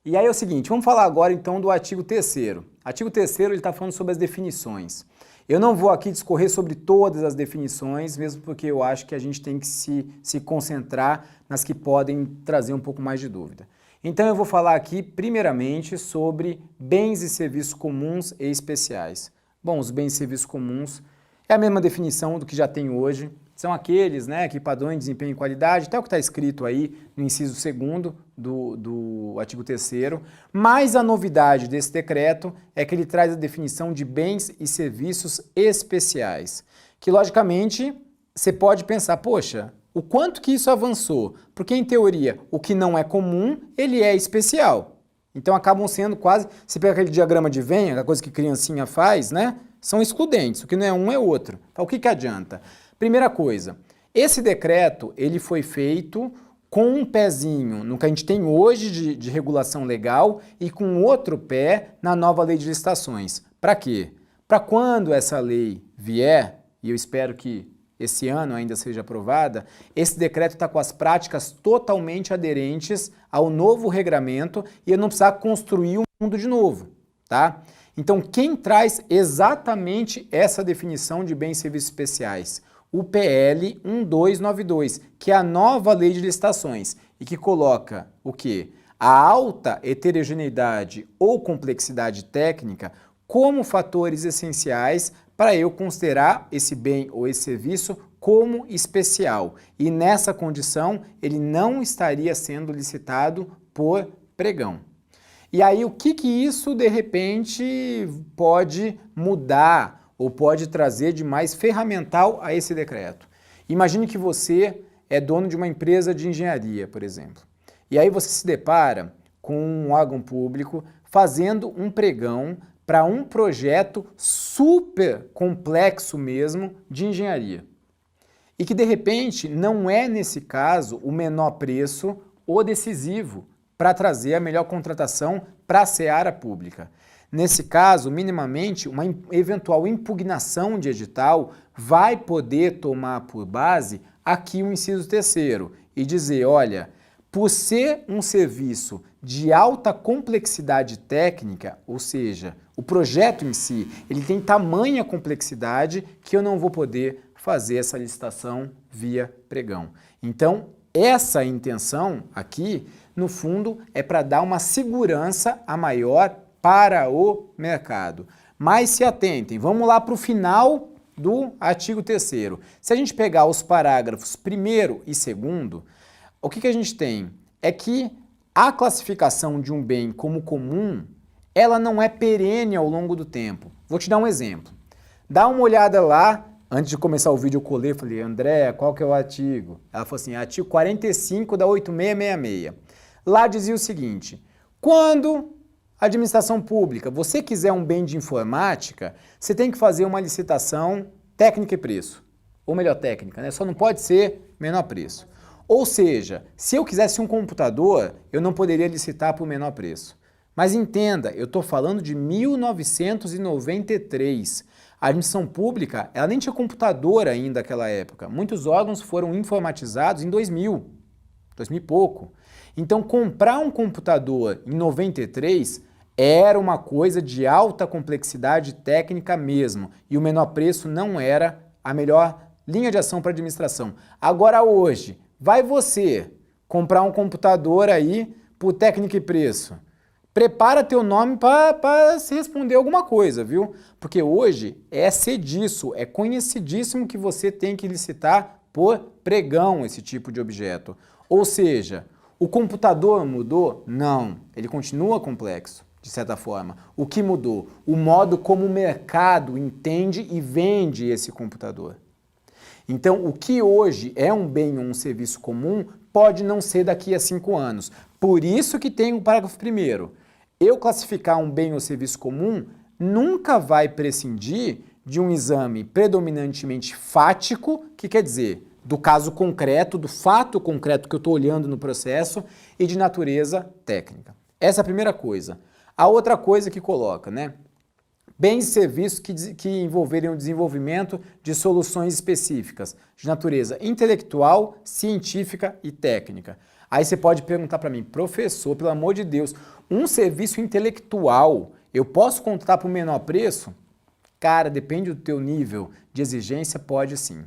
E aí é o seguinte, vamos falar agora então do artigo 3º. Artigo 3º ele está falando sobre as definições. Eu não vou aqui discorrer sobre todas as definições, mesmo porque eu acho que a gente tem que se concentrar nas que podem trazer um pouco mais de dúvida. Então eu vou falar aqui primeiramente sobre bens e serviços comuns e especiais. Bom, os bens e serviços comuns é a mesma definição do que já tem hoje. São aqueles, né, que padrões de desempenho e qualidade, até o que está escrito aí no inciso 2º do artigo 3º, mas a novidade desse decreto é que ele traz a definição de bens e serviços especiais, que logicamente você pode pensar, poxa, o quanto que isso avançou? Porque em teoria o que não é comum, ele é especial. Então acabam sendo quase, você pega aquele diagrama de Venn, aquela coisa que criancinha faz, né? São excludentes, o que não é um é outro. Então o que adianta? Primeira coisa, esse decreto ele foi feito com um pezinho no que a gente tem hoje de regulação legal e com outro pé na nova lei de licitações. Para quê? Para quando essa lei vier, e eu espero que esse ano ainda seja aprovada, esse decreto está com as práticas totalmente aderentes ao novo regramento e eu não precisar construir um mundo de novo, tá? Então quem traz exatamente essa definição de bens e serviços especiais? O PL 1292, que é a nova lei de licitações e que coloca o quê? A alta heterogeneidade ou complexidade técnica como fatores essenciais para eu considerar esse bem ou esse serviço como especial. E nessa condição, ele não estaria sendo licitado por pregão. E aí, o que isso, de repente, pode mudar ou pode trazer de mais ferramental a esse decreto? Imagine que você é dono de uma empresa de engenharia, por exemplo. E aí você se depara com um órgão público fazendo um pregão para um projeto super complexo mesmo de engenharia. E que de repente não é nesse caso o menor preço o decisivo para trazer a melhor contratação para a seara pública. Nesse caso, minimamente, uma eventual impugnação de edital vai poder tomar por base aqui o inciso 3º e dizer, olha, por ser um serviço de alta complexidade técnica, ou seja, o projeto em si, ele tem tamanha complexidade que eu não vou poder fazer essa licitação via pregão. Então, essa intenção aqui, no fundo, é para dar uma segurança a maior para o mercado. Mas se atentem, vamos lá para o final do artigo 3º. Se a gente pegar os parágrafos 1º e 2º, o que a gente tem é que a classificação de um bem como comum, ela não é perene ao longo do tempo. Vou te dar um exemplo. Dá uma olhada lá, antes de começar o vídeo eu colei, falei, André, qual que é o artigo? Ela falou assim, artigo 45 da 8666. Lá dizia o seguinte, quando a administração pública, você quiser um bem de informática, você tem que fazer uma licitação técnica e preço. Ou melhor, técnica, né? Só não pode ser menor preço. Ou seja, se eu quisesse um computador, eu não poderia licitar por menor preço. Mas entenda, eu estou falando de 1993. A administração pública, ela nem tinha computador ainda naquela época. Muitos órgãos foram informatizados em 2000 e pouco. Então, comprar um computador em 93 era uma coisa de alta complexidade técnica mesmo. E o menor preço não era a melhor linha de ação para a administração. Agora, hoje, vai você comprar um computador aí por técnica e preço. Prepara teu nome para se responder alguma coisa, viu? Porque hoje é cediço, é conhecidíssimo que você tem que licitar por pregão esse tipo de objeto. Ou seja, o computador mudou? Não, ele continua complexo, de certa forma. O que mudou? O modo como o mercado entende e vende esse computador. Então, o que hoje é um bem ou um serviço comum pode não ser daqui a 5 anos. Por isso que tem o parágrafo 1º. Eu classificar um bem ou serviço comum nunca vai prescindir de um exame predominantemente fático, que quer dizer, do caso concreto, do fato concreto que eu estou olhando no processo e de natureza técnica. Essa é a primeira coisa. A outra coisa que coloca, né? Bens e serviços que envolverem o desenvolvimento de soluções específicas de natureza intelectual, científica e técnica. Aí você pode perguntar para mim, professor, pelo amor de Deus, um serviço intelectual, eu posso contratar por menor preço? Cara, depende do teu nível de exigência, pode sim.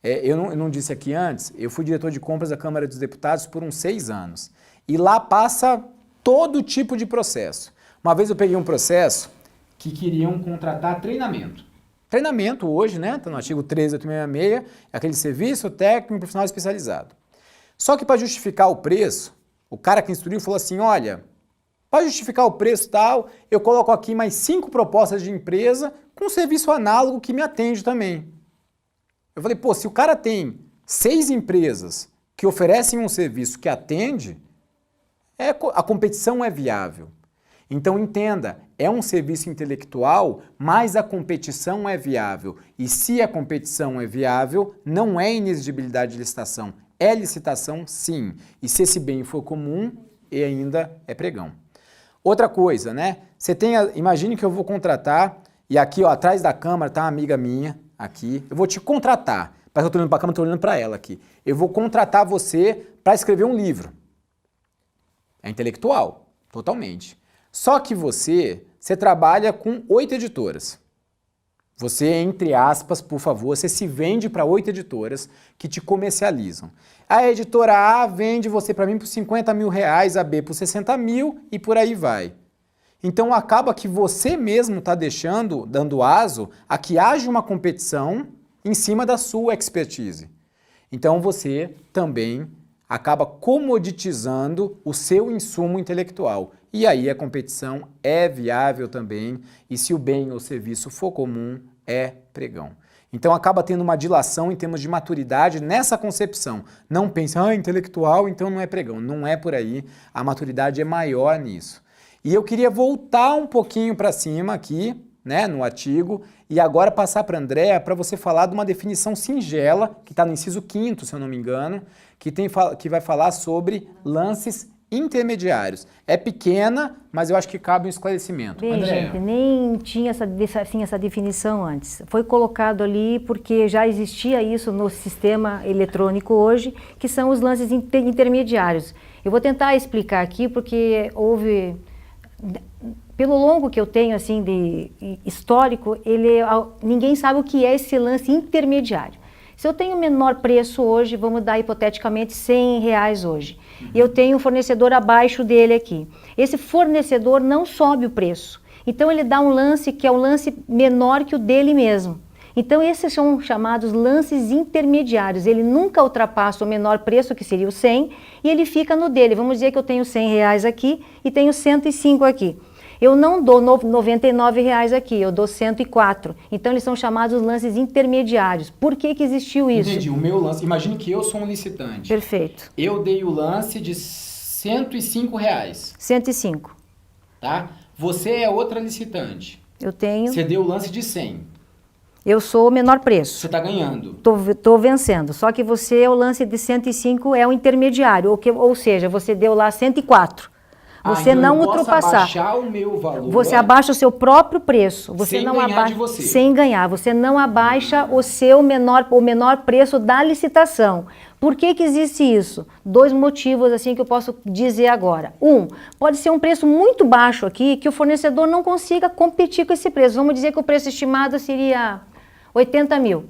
Eu não disse aqui antes, eu fui diretor de compras da Câmara dos Deputados por uns 6 anos. E lá passa todo tipo de processo. Uma vez eu peguei um processo que queriam contratar treinamento. Treinamento hoje, né? Está no artigo 13.866, é aquele serviço técnico profissional especializado. Só que para justificar o preço, o cara que instruiu falou assim, olha, para justificar o preço tal, eu coloco aqui mais 5 propostas de empresa com um serviço análogo que me atende também. Eu falei, pô, se o cara tem 6 empresas que oferecem um serviço que atende, a competição é viável. Então entenda, é um serviço intelectual, mas a competição é viável. E se a competição é viável, não é inexigibilidade de licitação, é licitação sim. E se esse bem for comum, e ainda é pregão. Outra coisa, né? Imagine que eu vou contratar, e aqui ó, atrás da câmera tá uma amiga minha, aqui, eu vou te contratar. Parece que eu tô olhando para a câmera, tô olhando para ela aqui. Eu vou contratar você para escrever um livro. É intelectual, totalmente. Só que você trabalha com 8 editoras. Você, entre aspas, por favor, você se vende para 8 editoras que te comercializam. A editora A vende você para mim por 50 mil reais, a B por 60 mil e por aí vai. Então acaba que você mesmo está dando aso a que haja uma competição em cima da sua expertise. Então você também acaba comoditizando o seu insumo intelectual. E aí a competição é viável também, e se o bem ou serviço for comum, é pregão. Então acaba tendo uma dilação em termos de maturidade nessa concepção. Não pense, intelectual, então não é pregão. Não é por aí, a maturidade é maior nisso. E eu queria voltar um pouquinho para cima aqui, né, no artigo, e agora passar para a Andréa para você falar de uma definição singela, que está no inciso 5º, se eu não me engano, que vai falar sobre lances intermediários. É pequena, mas eu acho que cabe um esclarecimento. Bem, gente, nem tinha essa definição antes. Foi colocado ali porque já existia isso no sistema eletrônico hoje, que são os lances intermediários. Eu vou tentar explicar aqui porque houve... Pelo longo que eu tenho assim de histórico, ninguém sabe o que é esse lance intermediário. Se eu tenho menor preço hoje, vamos dar hipoteticamente R$100 hoje, e eu tenho um fornecedor abaixo dele aqui. Esse fornecedor não sobe o preço, então ele dá um lance que é um lance menor que o dele mesmo. Então esses são chamados lances intermediários, ele nunca ultrapassa o menor preço, que seria o 100, e ele fica no dele. Vamos dizer que eu tenho R$100 aqui e tenho 105 aqui. Eu não dou R$99 aqui, eu dou 104. Então eles são chamados lances intermediários. Por que existiu isso? Entendi, o meu lance, imagine que eu sou um licitante. Perfeito. Eu dei o lance de R$105. 105. Tá? Você é outra licitante. Eu tenho... Você deu o lance de 100. Eu sou o menor preço. Você está ganhando. Tô vencendo. Só que você, o lance de 105 é o intermediário, ou seja, você deu lá 104. Você então não eu posso ultrapassar. Abaixar o meu valor. Você abaixa o seu próprio preço. Você sem não ganhar abaixa de você. Sem ganhar. Você não abaixa o menor preço da licitação. Por que existe isso? 2 motivos assim que eu posso dizer agora. Pode ser um preço muito baixo aqui que o fornecedor não consiga competir com esse preço. Vamos dizer que o preço estimado seria 80 mil.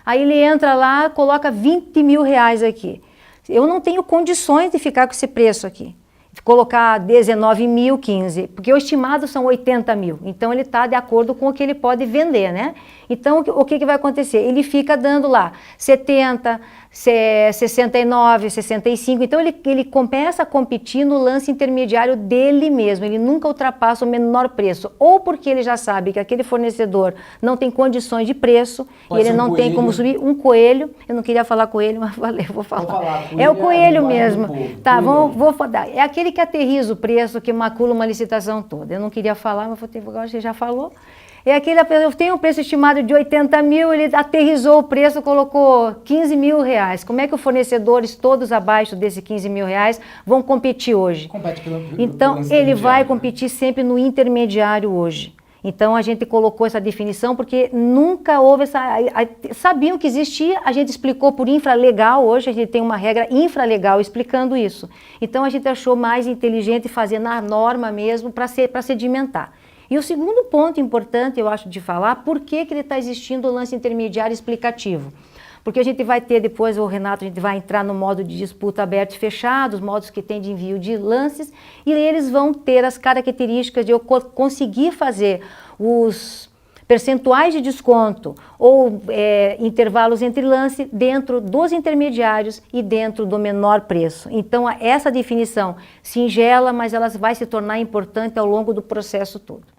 Aí ele entra lá, coloca 20 mil reais aqui. Eu não tenho condições de ficar com esse preço aqui. Colocar 19 mil, 15, porque o estimado são 80 mil, então ele está de acordo com o que ele pode vender, né? Então o que vai acontecer? Ele fica dando lá 70, 69, 65, então ele começa a competir no lance intermediário dele mesmo, ele nunca ultrapassa o menor preço, ou porque ele já sabe que aquele fornecedor não tem condições de preço, e ele não tem como subir um coelho, eu não queria falar coelho, mas vou falar. É o coelho mesmo, tá, vou falar, é aquele que aterriza o preço, que macula uma licitação toda, eu não queria falar, mas agora você já falou. É aquele, eu tenho um preço estimado de 80 mil, ele aterrizou o preço, colocou 15 mil reais. Como é que os fornecedores todos abaixo desse 15 mil reais vão competir hoje? Compete então, ele vai competir sempre no intermediário hoje. Então a gente colocou essa definição porque nunca houve sabiam que existia, a gente explicou por infralegal, hoje a gente tem uma regra infralegal explicando isso. Então a gente achou mais inteligente fazer na norma mesmo para sedimentar. E o segundo ponto importante, eu acho, de falar, por que ele está existindo o lance intermediário explicativo? Porque a gente vai ter depois, o Renato, a gente vai entrar no modo de disputa aberto e fechado, os modos que tem de envio de lances, e eles vão ter as características de eu conseguir fazer os percentuais de desconto ou intervalos entre lance dentro dos intermediários e dentro do menor preço. Então, essa definição singela, mas ela vai se tornar importante ao longo do processo todo.